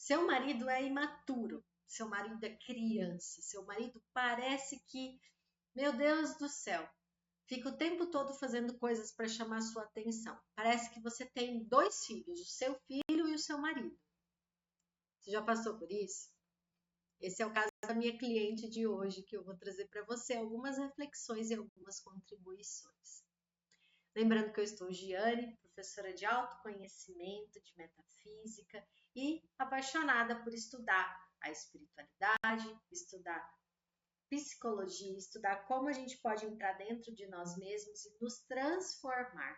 Seu marido é imaturo, seu marido é criança, seu marido parece que, meu Deus do céu, fica o tempo todo fazendo coisas para chamar sua atenção. Parece que você tem 2 filhos, o seu filho e o seu marido. Você já passou por isso? Esse é o caso da minha cliente de hoje, que eu vou trazer para você algumas reflexões e algumas contribuições. Lembrando que eu estou Giane, professora de autoconhecimento, de metafísica e apaixonada por estudar a espiritualidade, estudar psicologia, estudar como a gente pode entrar dentro de nós mesmos e nos transformar.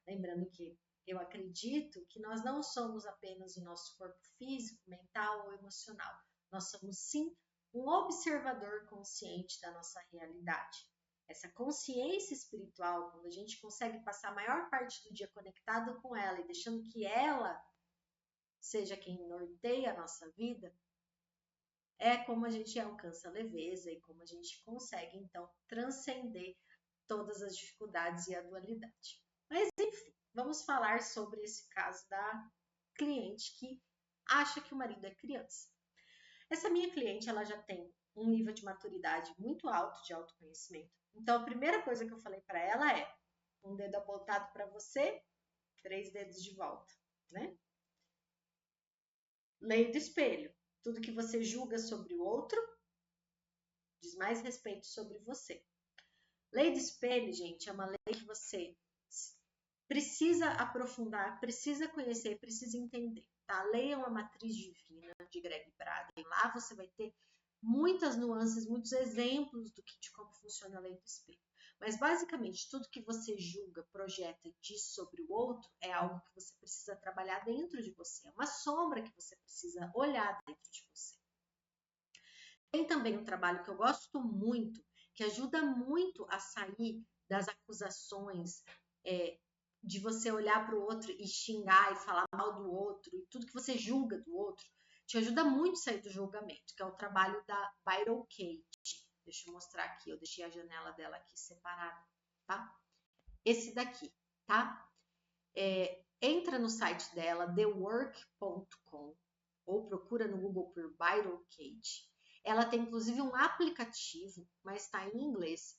Lembrando que eu acredito que nós não somos apenas o nosso corpo físico, mental ou emocional. Nós somos sim um observador consciente da nossa realidade. Essa consciência espiritual, quando a gente consegue passar a maior parte do dia conectado com ela e deixando que ela seja quem norteia a nossa vida, é como a gente alcança a leveza e como a gente consegue, então, transcender todas as dificuldades e a dualidade. Mas, enfim, vamos falar sobre esse caso da cliente que acha que o marido é criança. Essa minha cliente, ela já tem um nível de maturidade muito alto de autoconhecimento. Então, a primeira coisa que eu falei para ela é: um dedo apontado para você, 3 dedos de volta, né? Lei do espelho. Tudo que você julga sobre o outro diz mais respeito sobre você. Lei do espelho, gente, é uma lei que você precisa aprofundar, precisa conhecer, precisa entender. Tá? A lei é uma matriz divina de Greg Braden. Lá você vai ter muitas nuances, muitos exemplos de como funciona a lei do espelho. Mas basicamente tudo que você julga, projeta e diz sobre o outro é algo que você precisa trabalhar dentro de você. É uma sombra que você precisa olhar dentro de você. Tem também um trabalho que eu gosto muito, que ajuda muito a sair das acusações, de você olhar para o outro e xingar e falar mal do outro, e tudo que você julga do outro, te ajuda muito a sair do julgamento, que é o trabalho da Byron Katie. Deixa eu mostrar aqui, eu deixei a janela dela aqui separada, tá? Esse daqui, tá? Entra no site dela, thework.com, ou procura no Google por Byron Katie. Ela tem inclusive um aplicativo, mas está em inglês,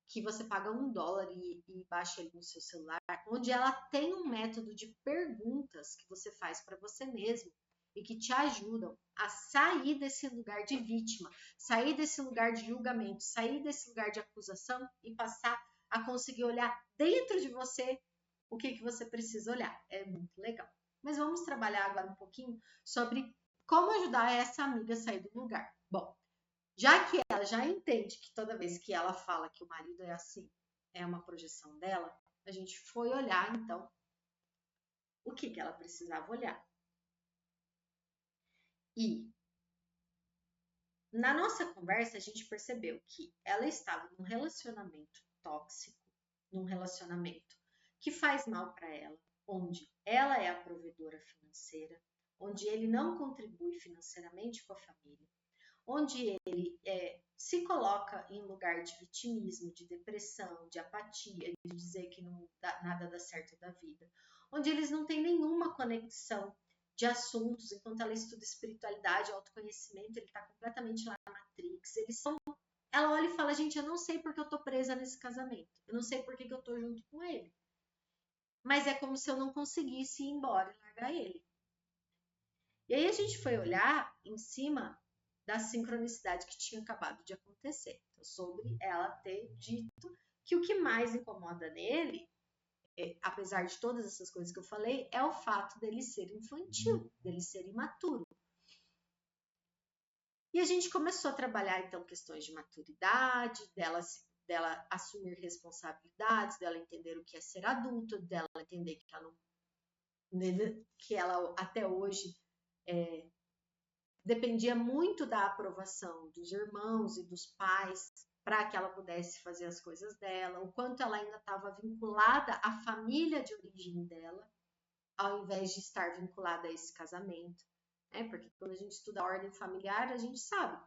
que você paga $1 e baixa ele no seu celular, onde ela tem um método de perguntas que você faz para você mesmo e que te ajudam a sair desse lugar de vítima, sair desse lugar de julgamento, sair desse lugar de acusação e passar a conseguir olhar dentro de você o que você precisa olhar. É muito legal. Mas vamos trabalhar agora um pouquinho sobre como ajudar essa amiga a sair do lugar. Bom, já que ela já entende que toda vez que ela fala que o marido é assim, é uma projeção dela, a gente foi olhar, então, o que ela precisava olhar. E na nossa conversa, a gente percebeu que ela estava num relacionamento tóxico, num relacionamento que faz mal para ela, onde ela é a provedora financeira, onde ele não contribui financeiramente com a família, onde ele se coloca em lugar de vitimismo, de depressão, de apatia, de dizer que nada dá certo da vida, onde eles não têm nenhuma conexão de assuntos, enquanto ela estuda espiritualidade, autoconhecimento, ele está completamente lá na Matrix. Ela olha e fala: gente, eu não sei porque eu tô presa nesse casamento, eu não sei porque que eu tô junto com ele, mas é como se eu não conseguisse ir embora e largar ele. E aí a gente foi olhar em cima da sincronicidade que tinha acabado de acontecer. Então, sobre ela ter dito que o que mais incomoda nele, apesar de todas essas coisas que eu falei, é o fato dele ser infantil, dele ser imaturo. E a gente começou a trabalhar, então, questões de maturidade, dela assumir responsabilidades, dela entender o que é ser adulto, dela entender que ela até hoje dependia muito da aprovação dos irmãos e dos pais para que ela pudesse fazer as coisas dela, o quanto ela ainda estava vinculada à família de origem dela, ao invés de estar vinculada a esse casamento, né? Porque quando a gente estuda a ordem familiar, a gente sabe,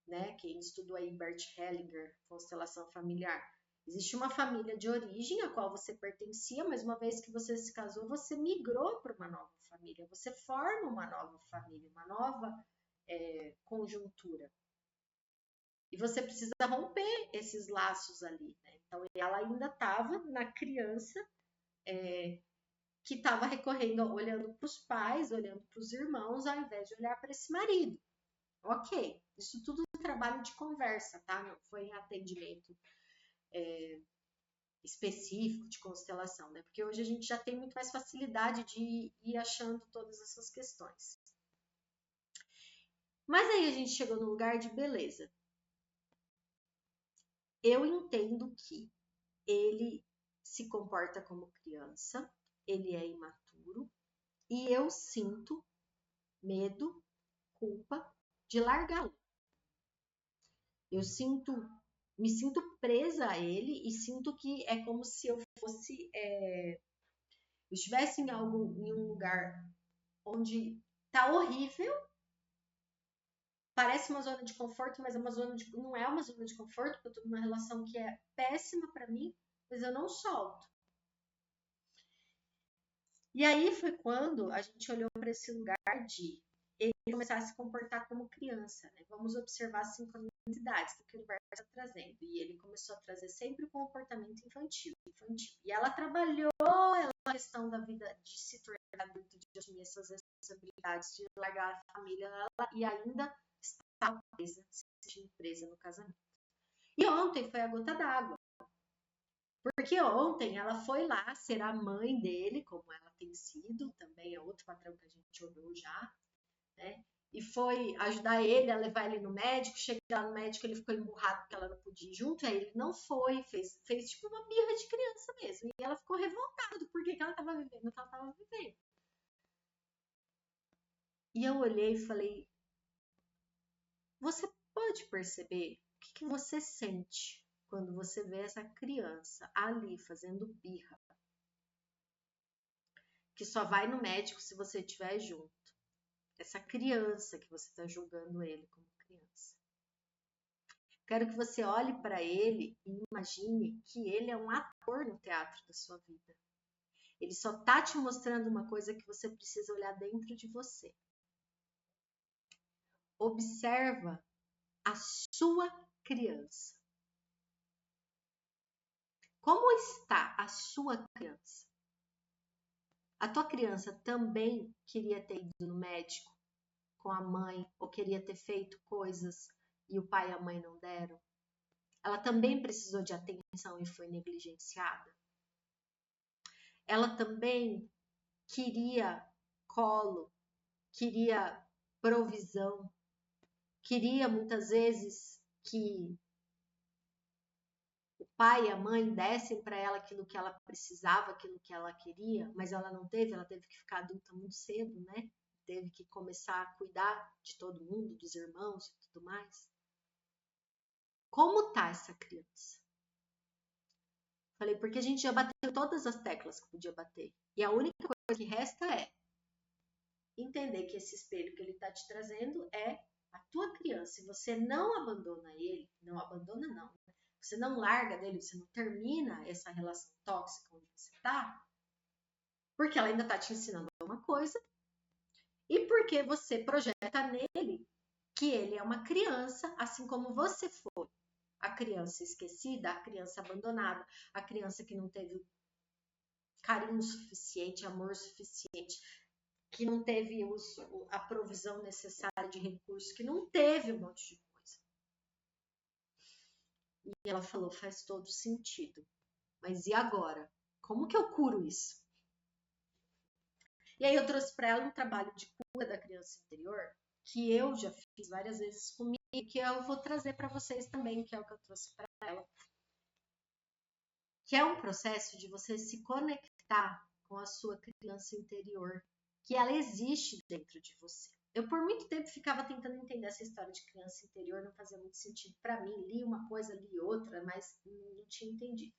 né? Quem estudou aí Bert Hellinger, constelação familiar, Existe uma família de origem a qual você pertencia, mas uma vez que você se casou, você migrou para uma nova família. Você forma uma nova família, uma nova conjuntura. E você precisa romper esses laços ali, né? Então, ela ainda estava na criança que estava recorrendo, olhando para os pais, olhando para os irmãos, ao invés de olhar para esse marido. Ok, isso tudo é trabalho de conversa, tá? Não foi atendimento específico de constelação, né? Porque hoje a gente já tem muito mais facilidade de ir achando todas essas questões. Mas aí a gente chegou no lugar de beleza. Eu entendo que ele se comporta como criança, ele é imaturo, e eu sinto medo, culpa de largá-lo. Eu me sinto presa a ele e sinto que é como se eu fosse, eu estivesse em um lugar onde tá horrível, parece uma zona de conforto, mas não é uma zona de conforto, porque eu tô numa relação que é péssima para mim, mas eu não solto. E aí foi quando a gente olhou para esse lugar de ele começar a se comportar como criança, né? Vamos observar as sincronicidades do que o universo está trazendo. E ele começou a trazer sempre o comportamento infantil. E ela trabalhou a questão da vida de se tornar adulto, de assumir essas responsabilidades, de largar a família, e ainda estava presa, se sentindo presa no casamento. E ontem foi a gota d'água. Porque ontem ela foi lá ser a mãe dele, como ela tem sido, também é outro patrão que a gente olhou já, né? E foi ajudar ele a levar ele no médico. Chegar no médico, ele ficou emburrado porque ela não podia ir junto. Aí ele não foi, fez tipo uma birra de criança mesmo. E ela ficou revoltada do porquê que ela estava vivendo o que ela estava vivendo. E eu olhei e falei: você pode perceber o que você sente quando você vê essa criança ali fazendo birra, que só vai no médico se você estiver junto. Essa criança que você está julgando ele como criança. Quero que você olhe para ele e imagine que ele é um ator no teatro da sua vida. Ele só está te mostrando uma coisa que você precisa olhar dentro de você. Observa a sua criança. Como está a sua criança? A tua criança também queria ter ido no médico com a mãe ou queria ter feito coisas e o pai e a mãe não deram? Ela também precisou de atenção e foi negligenciada? Ela também queria colo, queria provisão, queria muitas vezes que o pai e a mãe dessem para ela aquilo que ela precisava, aquilo que ela queria, mas ela não teve, ela teve que ficar adulta muito cedo, né? Teve que começar a cuidar de todo mundo, dos irmãos e tudo mais. Como tá essa criança? Falei, porque a gente já bateu todas as teclas que podia bater. E a única coisa que resta é entender que esse espelho que ele está te trazendo é a tua criança. Se você não abandona ele, não abandona não, você não larga dele, você não termina essa relação tóxica onde você está, porque ela ainda está te ensinando alguma coisa, e porque você projeta nele que ele é uma criança, assim como você foi. A criança esquecida, a criança abandonada, a criança que não teve carinho suficiente, amor suficiente, que não teve a provisão necessária de recursos, que não teve um monte de coisa. E ela falou, faz todo sentido. Mas e agora? Como que eu curo isso? E aí eu trouxe para ela um trabalho de cura da criança interior, que eu já fiz várias vezes comigo, e que eu vou trazer para vocês também, que é o que eu trouxe para ela. Que é um processo de você se conectar com a sua criança interior, que ela existe dentro de você. Eu por muito tempo ficava tentando entender essa história de criança interior, não fazia muito sentido para mim, li uma coisa, li outra, mas não tinha entendido.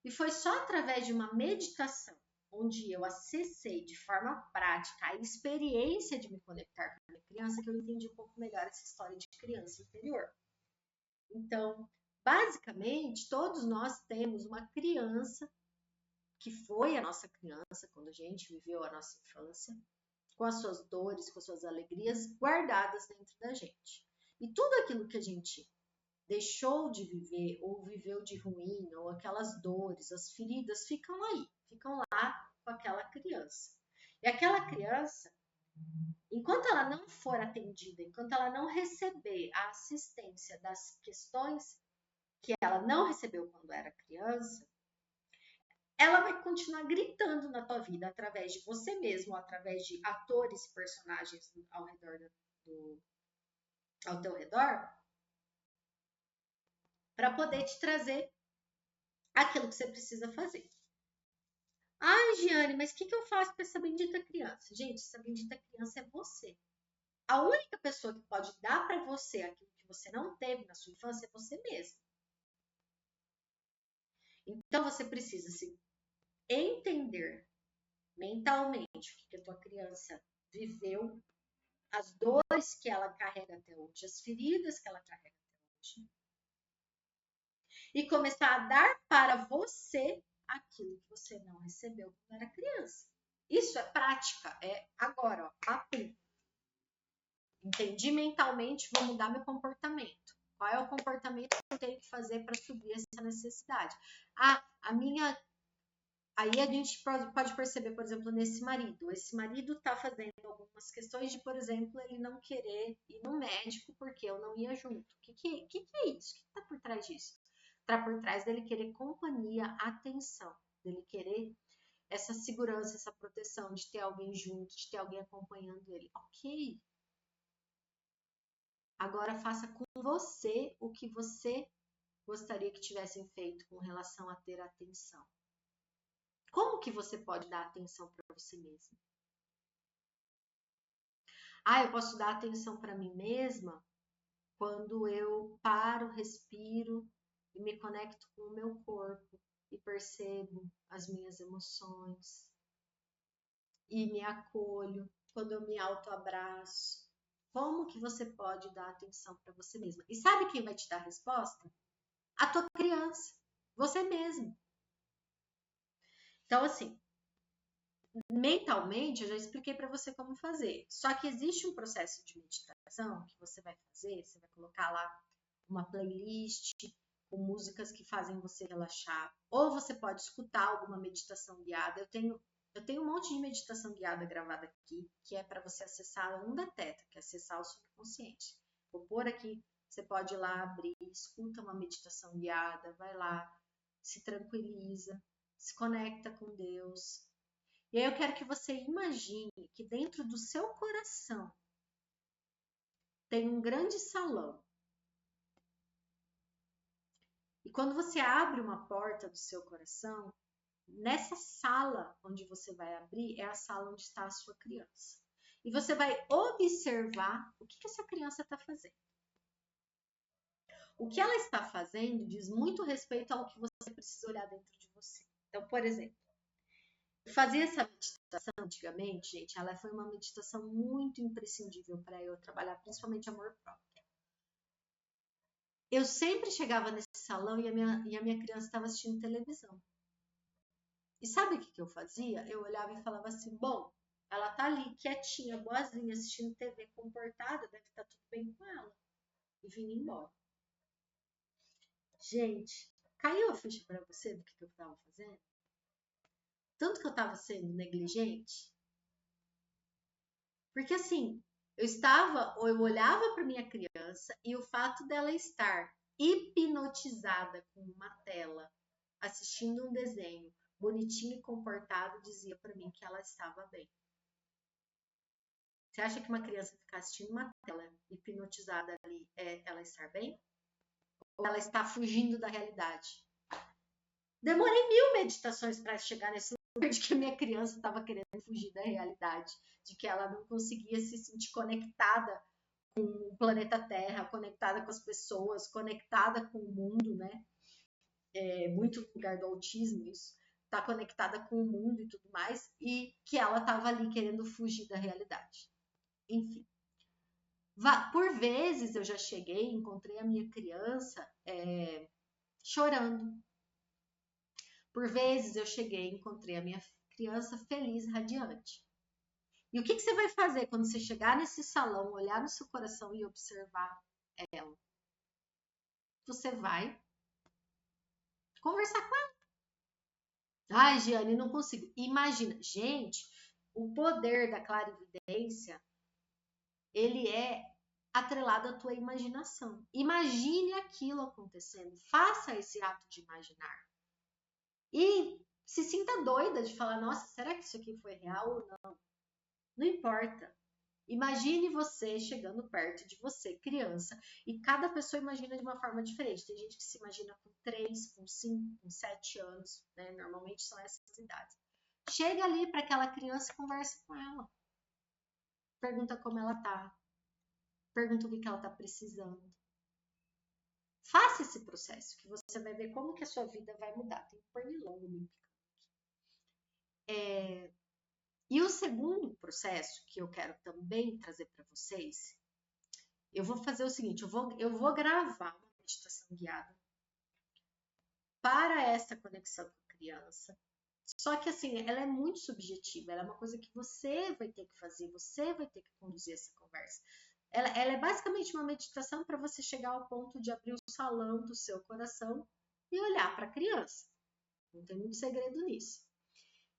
E foi só através de uma meditação, onde eu acessei de forma prática a experiência de me conectar com a minha criança, que eu entendi um pouco melhor essa história de criança interior. Então, Basicamente, todos nós temos uma criança que foi a nossa criança quando a gente viveu a nossa infância, com as suas dores, com as suas alegrias guardadas dentro da gente. E tudo aquilo que a gente deixou de viver ou viveu de ruim, ou aquelas dores, as feridas, ficam aí, ficam lá com aquela criança. E aquela criança, enquanto ela não for atendida, enquanto ela não receber a assistência das questões que ela não recebeu quando era criança, ela vai continuar gritando na tua vida através de você mesmo, através de atores e personagens ao teu redor, para poder te trazer aquilo que você precisa fazer. Ai, Giane, mas o que eu faço com essa bendita criança? Gente, essa bendita criança é você. A única pessoa que pode dar para você aquilo que você não teve na sua infância é você mesmo. Então você precisa se entender mentalmente o que a tua criança viveu, as dores que ela carrega até hoje, as feridas que ela carrega até hoje, e começar a dar para você aquilo que você não recebeu quando era criança. Isso é prática, é agora, ó, papum. Entendi mentalmente, vou mudar meu comportamento. Qual é o comportamento que eu tenho que fazer para suprir essa necessidade? Aí a gente pode perceber, por exemplo, nesse marido. Esse marido está fazendo algumas questões de, por exemplo, ele não querer ir no médico porque eu não ia junto. O que é isso? O que está por trás disso? Está por trás dele querer companhia, atenção, dele querer essa segurança, essa proteção, de ter alguém junto, de ter alguém acompanhando ele. Ok. Agora faça com você o que você gostaria que tivessem feito com relação a ter atenção. Como que você pode dar atenção para você mesmo? Eu posso dar atenção para mim mesma quando eu paro, respiro e me conecto com o meu corpo e percebo as minhas emoções e me acolho, quando eu me autoabraço. Como que você pode dar atenção para você mesma? E sabe quem vai te dar a resposta? A tua criança, você mesmo. Então, assim, mentalmente, eu já expliquei para você como fazer. Só que existe um processo de meditação que você vai fazer, você vai colocar lá uma playlist com músicas que fazem você relaxar, ou você pode escutar alguma meditação guiada. Eu tenho um monte de meditação guiada gravada aqui, que é para você acessar a onda teta, que é acessar o subconsciente. Vou pôr aqui, você pode ir lá abrir, escuta uma meditação guiada, vai lá, se tranquiliza, se conecta com Deus. E aí eu quero que você imagine que dentro do seu coração tem um grande salão. E quando você abre uma porta do seu coração, nessa sala onde você vai abrir é a sala onde está a sua criança. E você vai observar o que essa criança está fazendo. O que ela está fazendo diz muito respeito ao que você precisa olhar dentro de você. Então, por exemplo, eu fazia essa meditação antigamente, gente, ela foi uma meditação muito imprescindível para eu trabalhar, principalmente amor próprio. Eu sempre chegava nesse salão e a minha criança estava assistindo televisão. E sabe o que eu fazia? Eu olhava e falava assim, bom, ela tá ali quietinha, boazinha, assistindo TV, comportada, deve estar tudo bem com ela. E vim embora. Gente, caiu a ficha para você do que eu estava fazendo? Tanto que eu estava sendo negligente. Porque assim, eu olhava para minha criança e o fato dela estar hipnotizada com uma tela, assistindo um desenho bonitinho e comportado, dizia para mim que ela estava bem. Você acha que uma criança ficar assistindo uma tela hipnotizada ali é ela estar bem? Ou ela está fugindo da realidade? Demorei 1000 meditações para chegar nesse lugar de que a minha criança estava querendo fugir da realidade, de que ela não conseguia se sentir conectada com o planeta Terra, conectada com as pessoas, conectada com o mundo, né? É muito lugar do autismo isso, tá conectada com o mundo e tudo mais, e que ela estava ali querendo fugir da realidade. Enfim. Por vezes eu já cheguei, encontrei a minha criança chorando. Por vezes eu cheguei e encontrei a minha criança feliz, radiante. E o que você vai fazer quando você chegar nesse salão, olhar no seu coração e observar ela? Você vai conversar com ela. Ai, Giane, não consigo. Imagina, gente, o poder da clarividência, ele é atrelado à tua imaginação. Imagine aquilo acontecendo. Faça esse ato de imaginar. E se sinta doida de falar, nossa, será que isso aqui foi real ou não? Não importa. Imagine você chegando perto de você, criança, e cada pessoa imagina de uma forma diferente. Tem gente que se imagina com 3, com 5, com 7 anos, né? Normalmente são essas idades. Chega ali para aquela criança e conversa com ela. Pergunta como ela tá. Pergunta o que ela tá precisando. Faça esse processo, que você vai ver como que a sua vida vai mudar. Tem um pernilongo me picando. E o segundo processo que eu quero também trazer para vocês, eu vou fazer o seguinte, eu vou gravar uma meditação guiada para essa conexão com a criança. Só que assim, ela é muito subjetiva, ela é uma coisa que você vai ter que fazer, você vai ter que conduzir essa conversa. Ela é basicamente uma meditação para você chegar ao ponto de abrir o salão do seu coração e olhar para a criança. Não tem muito segredo nisso.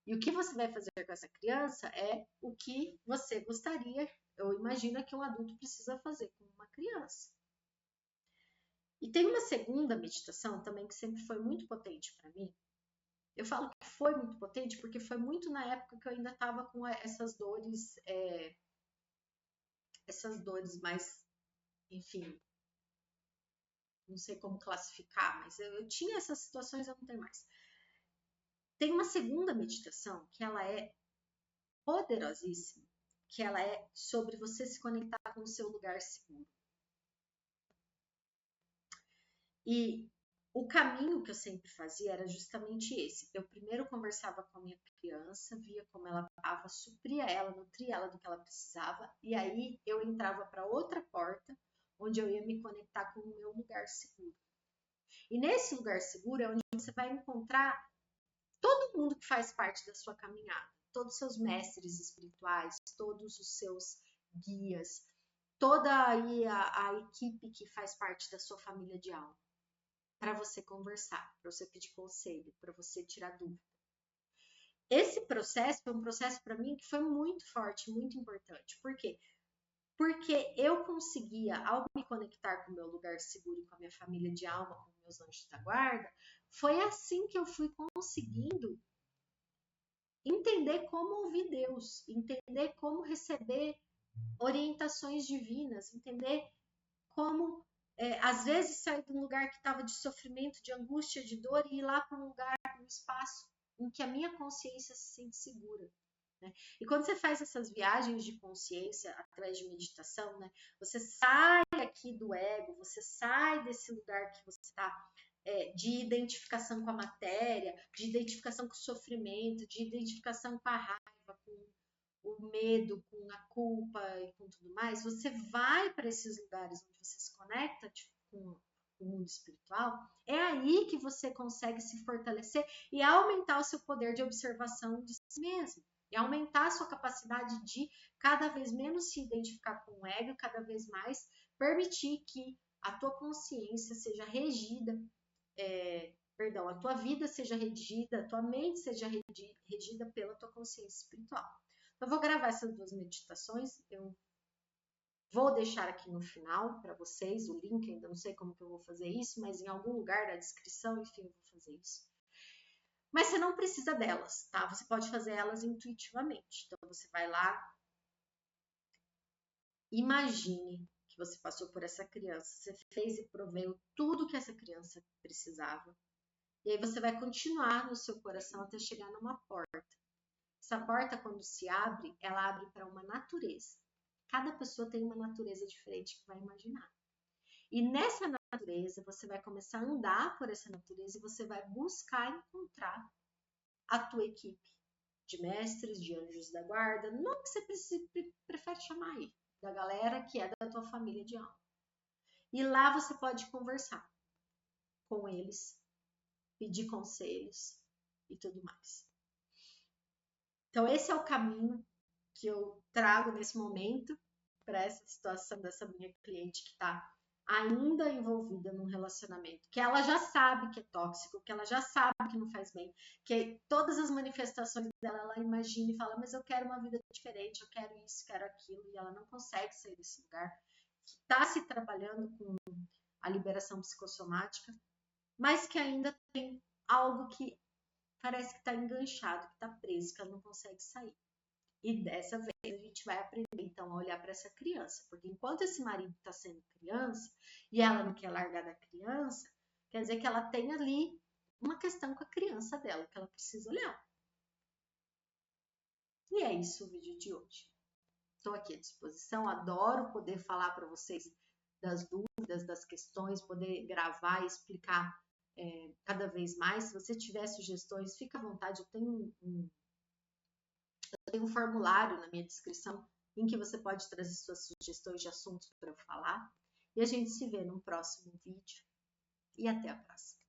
E o que você vai fazer com essa criança é o que você gostaria, ou imagina que um adulto precisa fazer com uma criança. E tem uma segunda meditação também que sempre foi muito potente para mim. Eu falo que foi muito potente porque foi muito na época que eu ainda estava com essas dores mais, enfim, não sei como classificar, mas eu tinha essas situações, eu não tenho mais. Tem uma segunda meditação que ela é poderosíssima, que ela é sobre você se conectar com o seu lugar seguro. E o caminho que eu sempre fazia era justamente esse. Eu primeiro conversava com a minha criança, via como ela estava, supria ela, nutria ela do que ela precisava, e aí eu entrava para outra porta, onde eu ia me conectar com o meu lugar seguro. E nesse lugar seguro é onde você vai encontrar todo mundo que faz parte da sua caminhada, todos os seus mestres espirituais, todos os seus guias, toda aí a equipe que faz parte da sua família de alma, para você conversar, para você pedir conselho, para você tirar dúvida. Esse processo foi um processo para mim que foi muito forte, muito importante. Por quê? Porque eu conseguia, ao me conectar com o meu lugar seguro e com a minha família de alma, com meus anjos da guarda, foi assim que eu fui conseguindo entender como ouvir Deus, entender como receber orientações divinas, entender como, às vezes, sair de um lugar que estava de sofrimento, de angústia, de dor e ir lá para um lugar, um espaço em que a minha consciência se sente segura. Né? E quando você faz essas viagens de consciência através de meditação, né, você sai aqui do ego, você sai desse lugar que você está de identificação com a matéria, de identificação com o sofrimento, de identificação com a raiva, com o medo, com a culpa e com tudo mais, você vai para esses lugares onde você se conecta com o mundo espiritual, é aí que você consegue se fortalecer e aumentar o seu poder de observação de si mesmo. E aumentar a sua capacidade de cada vez menos se identificar com o ego, cada vez mais permitir que a tua consciência seja regida, a tua vida seja regida, a tua mente seja regida pela tua consciência espiritual. Então, eu vou gravar essas duas meditações, eu vou deixar aqui no final para vocês o link, ainda não sei como que eu vou fazer isso, mas em algum lugar da descrição, enfim, eu vou fazer isso. Mas você não precisa delas, tá? Você pode fazer elas intuitivamente. Então, você vai lá, imagine que você passou por essa criança, você fez e proveu tudo que essa criança precisava. E aí você vai continuar no seu coração até chegar numa porta. Essa porta, quando se abre, ela abre para uma natureza. Cada pessoa tem uma natureza diferente que vai imaginar. E nessa natureza, você vai começar a andar por essa natureza e você vai buscar encontrar a tua equipe de mestres, de anjos da guarda, no nome que você prefere chamar aí, da galera que é da tua família de alma. E lá você pode conversar com eles pedir conselhos e tudo mais. Então, esse é o caminho que eu trago nesse momento para essa situação dessa minha cliente que está ainda envolvida num relacionamento, que ela já sabe que é tóxico, que ela já sabe que não faz bem, que todas as manifestações dela, ela imagina e fala, mas eu quero uma vida diferente, eu quero isso, quero aquilo, e ela não consegue sair desse lugar, que está se trabalhando com a liberação psicossomática, mas que ainda tem algo que parece que está enganchado, que está preso, que ela não consegue sair. E dessa vez a gente vai aprender então a olhar para essa criança, porque enquanto esse marido está sendo criança e ela não quer largar da criança, quer dizer que ela tem ali uma questão com a criança dela que ela precisa olhar. E é isso o vídeo de hoje. Estou aqui à disposição, adoro poder falar para vocês das dúvidas, das questões, poder gravar e explicar cada vez mais. Se você tiver sugestões, fica à vontade, eu tenho um formulário na minha descrição em que você pode trazer suas sugestões de assuntos para eu falar. E a gente se vê num próximo vídeo. E até a próxima.